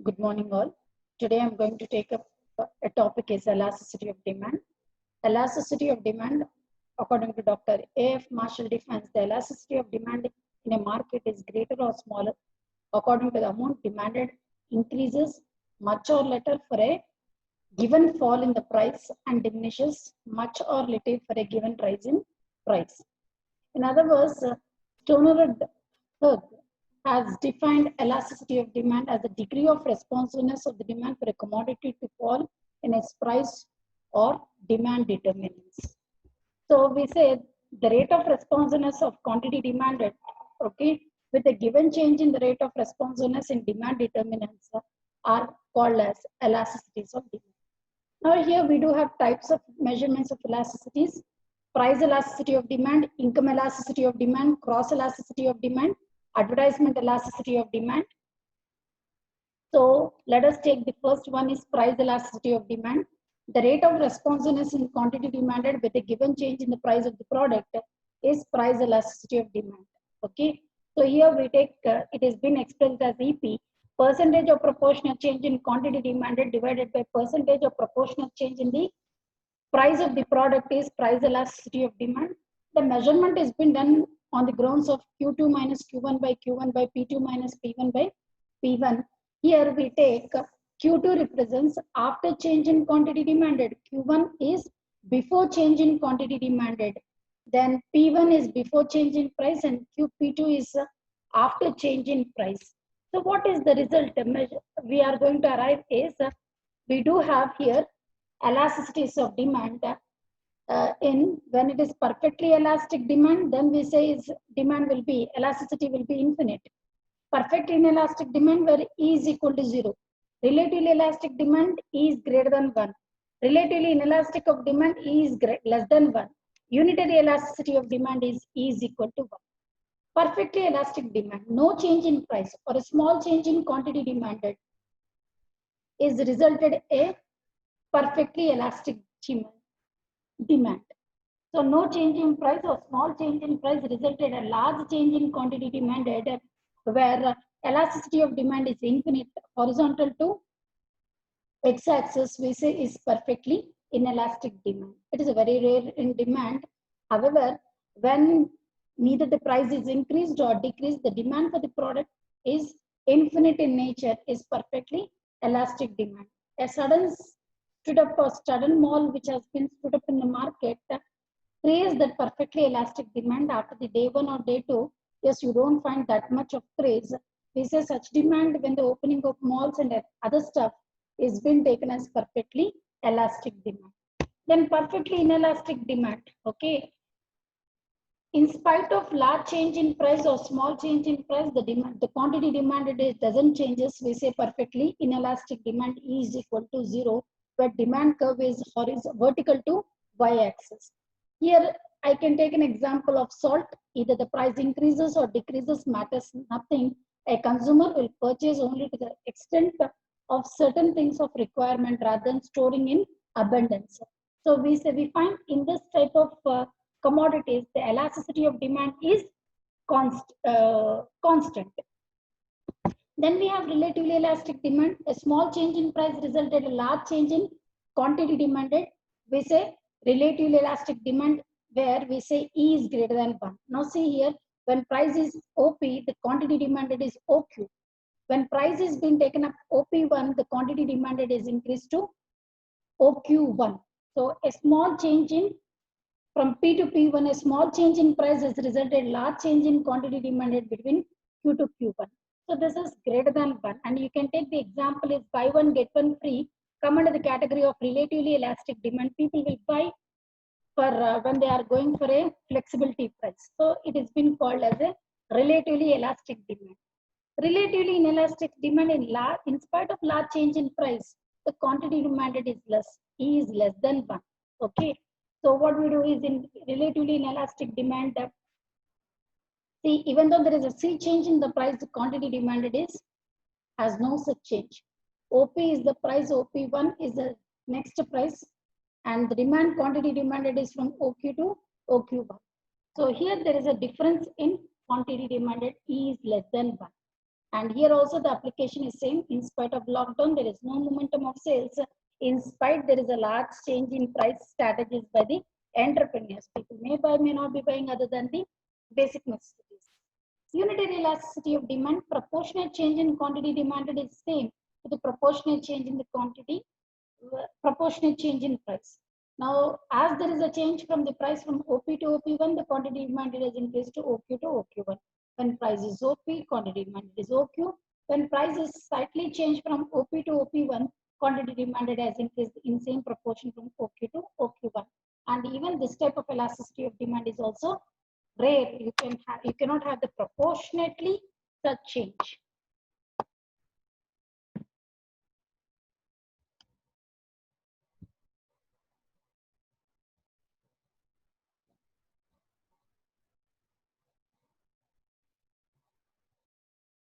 Good morning, all. Today I'm going to take up a topic is elasticity of demand. Elasticity of demand, according to Dr. A.F. Marshall, defines the elasticity of demand in a market is greater or smaller according to the amount demanded increases much or little for a given fall in the price and diminishes much or little for a given rise in price. In other words, Stoner and Hug has defined elasticity of demand as the degree of responsiveness of the demand for a commodity to fall in its price or demand determinants. So we say the rate of responsiveness of quantity demanded, okay, with a given change in the rate of responsiveness in demand determinants are called as elasticities of demand. Now here we do have types of measurements of elasticities: price elasticity of demand, income elasticity of demand, cross elasticity of demand, advertisement elasticity of demand. So let us take the first one is price elasticity of demand. The rate of responsiveness in quantity demanded with a given change in the price of the product is price elasticity of demand. Okay. So here we take, it has been expressed as EP, percentage of proportional change in quantity demanded divided by percentage of proportional change in the price of the product is price elasticity of demand. The measurement has been done on the grounds of Q2 minus Q1 by Q1 by P2 minus P1 by P1. Here we take Q2 represents after change in quantity demanded. Q1 is before change in quantity demanded. Then P1 is before change in price and P2 is after change in price. So what is the result we are going to arrive is we do have here elasticities of demand. In when it is perfectly elastic demand, then we say is demand will be elasticity will be infinite. Perfect inelastic demand where E is equal to 0. Relatively elastic demand E is greater than 1. Relatively inelastic of demand E is less than 1. Unitary elasticity of demand is E is equal to 1. Perfectly elastic demand, no change in price or a small change in quantity demanded is resulted a perfectly elastic demand. So no change in price or small change in price resulted a large change in quantity demanded where elasticity of demand is infinite. Horizontal to x-axis we say is perfectly inelastic demand. It is very rare in demand. However, when neither the price is increased or decreased, the demand for the product is infinite in nature, is perfectly elastic demand. A sudden mall which has been stood up in the market creates that perfectly elastic demand after the day 1 or day 2. Yes, you don't find that much of craze. We say such demand when the opening of malls and other stuff is been taken as perfectly elastic demand. Then perfectly inelastic demand, okay. In spite of large change in price or small change in price, the quantity demanded doesn't changes. We say perfectly inelastic demand E is equal to 0, where demand curve is vertical to y-axis. Here I can take an example of salt. Either the price increases or decreases matters nothing. A consumer will purchase only to the extent of certain things of requirement rather than storing in abundance. So we find in this type of commodities, the elasticity of demand is constant. Then we have relatively elastic demand. A small change in price resulted in a large change in quantity demanded. We say relatively elastic demand where we say E is greater than 1. Now see here, when price is OP, the quantity demanded is OQ. When price is being taken up OP1, the quantity demanded is increased to OQ1. So a small change in from P to P1, a small change in price has resulted large change in quantity demanded between Q to Q1. So this is greater than 1. And you can take the example is buy one, get one free, come under the category of relatively elastic demand. People will buy for when they are going for a flexibility price. So it has been called as a relatively elastic demand. Relatively inelastic demand in spite of large change in price, the quantity demanded is less. E is less than 1. Okay. So what we do is in relatively inelastic demand, see, even though there is a C change in the price, the quantity demanded has no such change. OP is the price, OP1 is the next price, and the demand quantity demanded is from OQ to OQ1. So here there is a difference in quantity demanded, E is less than 1. And here also the application is same. In spite of lockdown, there is no momentum of sales. In spite, there is a large change in price strategies by the entrepreneurs. People may buy, may not be buying other than the basic necessities. Unitary elasticity of demand, proportionate change in quantity demanded is same to the proportionate change in the quantity, proportionate change in price. Now, as there is a change from the price from OP to OP1, the quantity demanded has increased to OQ to OQ1. When price is OP, quantity demanded is OQ. When price is slightly changed from OP to OP1, quantity demanded has increased in same proportion from OQ to OQ1. And even this type of elasticity of demand is also rare. You cannot have the proportionately such change.